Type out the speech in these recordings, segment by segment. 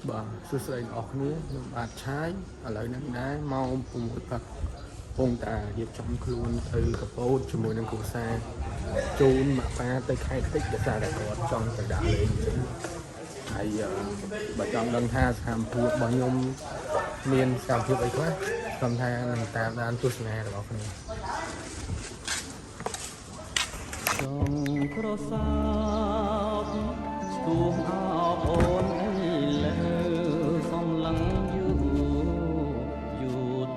បាទសួស្តីអ្នកនរខ្ញុំបាទឆាយឥឡូវនេះដែរម៉ោង6ព្រឹកកំពុងតែរៀបចំខ្លួនទៅកពតជាមួយនឹងគ្រួសារជូនម៉ាក់ប៉ាទៅខេត្តតិចដោយសារតែគាត់ចង់ទៅដាក់លេងអញ្ចឹងហើយបើចង់ដឹងថាសកម្មភាពរបស់ខ្ញុំមានសកម្មភាពអីខ្លះខ្ញុំថានឹងតាមដានទស្សនារបស់គ្នាចង់ក្រសាបស្ទួមអបអូនអីលើសំឡឹងយូ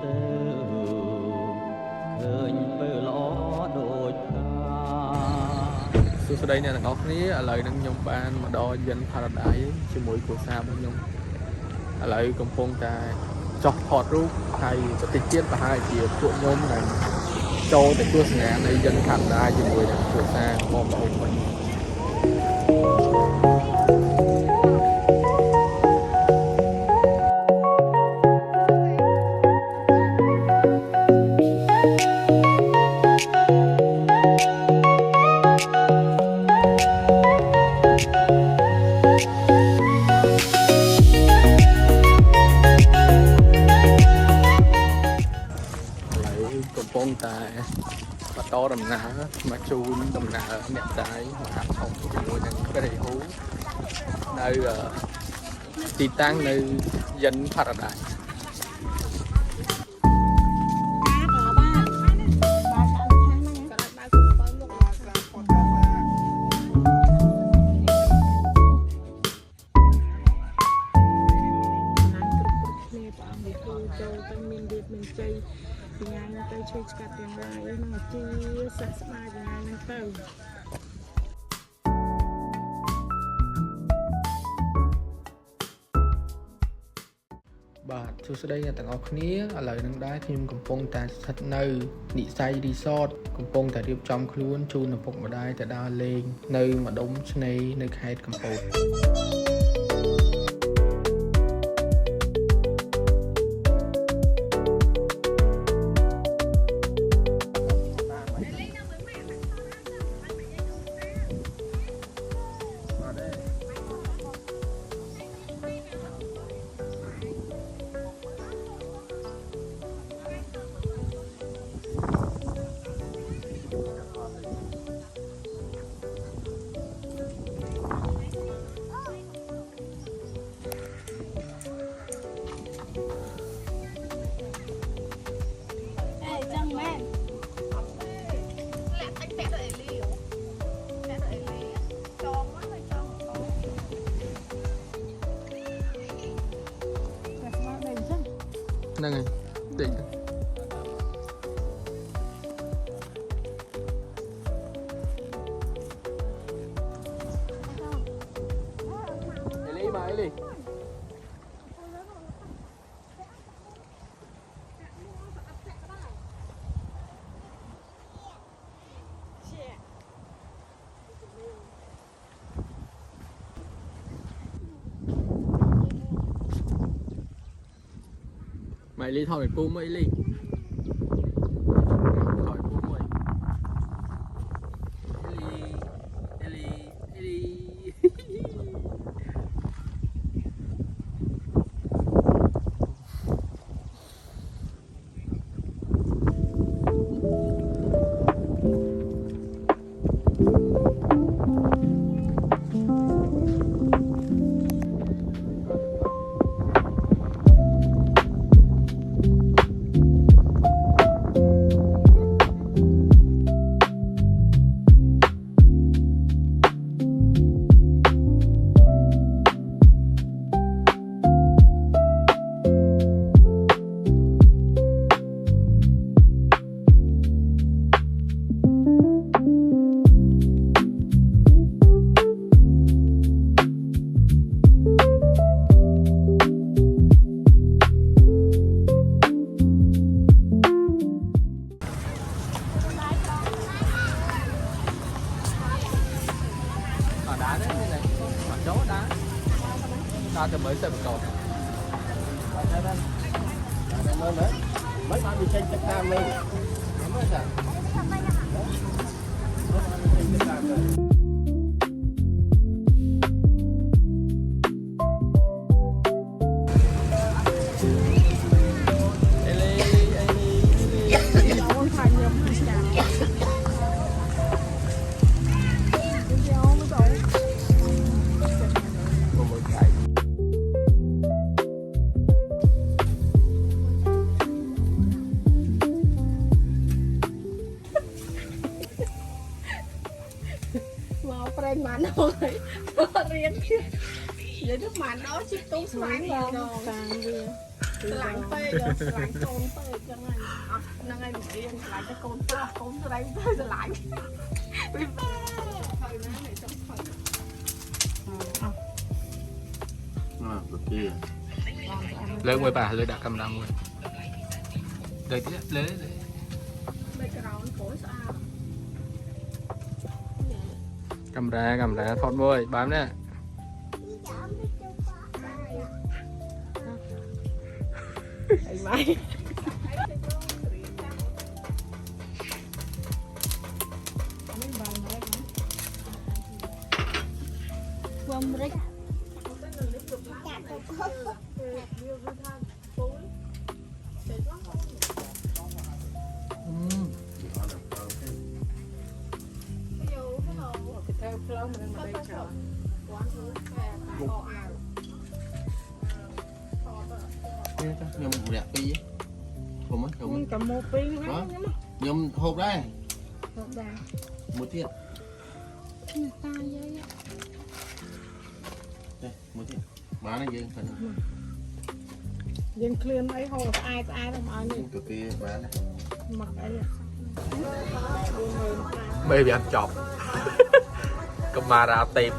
ទៅឃើញពេលល្អដូចថាសួស្តីអ្នកទាំងអស់គ្នាឥឡូវនេះខ្ញុំបានមកដល់យិន Paradise ជាមួយគ្រួសាររបស់ខ្ញុំឥឡូវកំពុងតែចុះថតរូបហើយបន្តិចទៀតប្រហែលជាពួកខ្ញុំនឹងចូលទៅទស្សនានៅយិន Paradise ជាមួយនឹងគ្រួសារបងប្អូនវិញកំពុងតែបន្តដំណើរមកជូនដំណើរអ្នកផ្សាយមកហាត់ឆុងជាមួយនឹងព្រះរាហូនៅទីតាំងនៅយិន Paradiseទៅជួយស្កាត់ទាំងឡាយនឹងជាសះស្បើយយ៉ាងហ្នឹងទៅបាទសួស្តីអ្នកទាំងអស់គ្នាឥឡូវនឹងដែរខ្ញុំកំពុងតែស្ថិតនៅនិស័យរីសតកំពុងតែរៀបចំខ្លួនជូនឪពុកម្ដាយទៅដើរលេងនៅម្ដុំឆ្នេរនៅខេត្តកំពតហ្នឹងហើយតិចអេលីមកអេលីម៉ៃលីថតឲ្យពូមួយអេលីថតឲ្យពូមួយអេលីta cho mới xem cầu mấy bạn đi chơi chắc cam lên mới sao rồi riêng vậy nước mặn đó chiếc tú xoắn rồi càng đi lạnh phê rồi lạnh côn phê cho ngay năng ngay một riêng lại cho côn cho đây phê rồi lạnh vì phơi nó này trong phơi cực kỳ lớn với bà lớn đã cầm đăng rồi đây thế lớn bây giờ nó phổi sao cầm ra thọt môi bám nè mày Vâng, rít. nhom đẹp đi không mất không cầm một pin đó nhom hộp đây một thiệt đây một thiệt bán nó dương phần dân clean ấy hồ ai đâu mà ai cực kỳ bán này mặc ấy mê bị ăn chọc camera tìm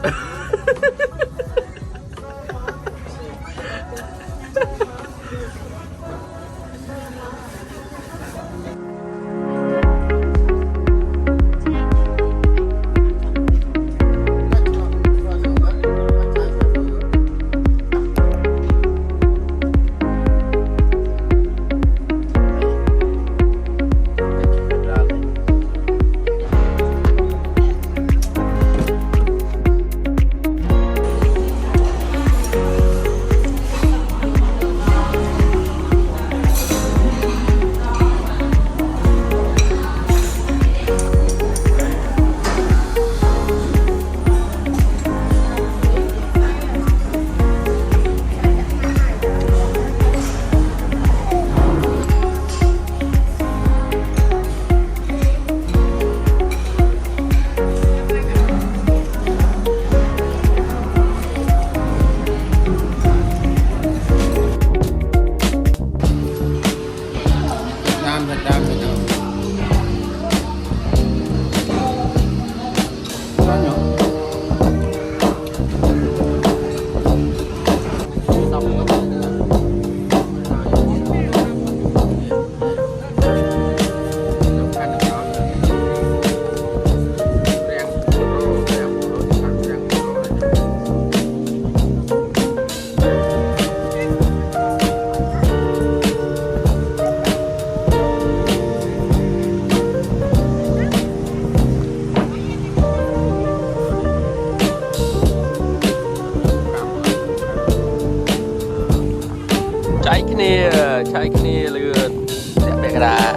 Việt Nam rồi đâu trái cái này lừa đẹp bẹt ra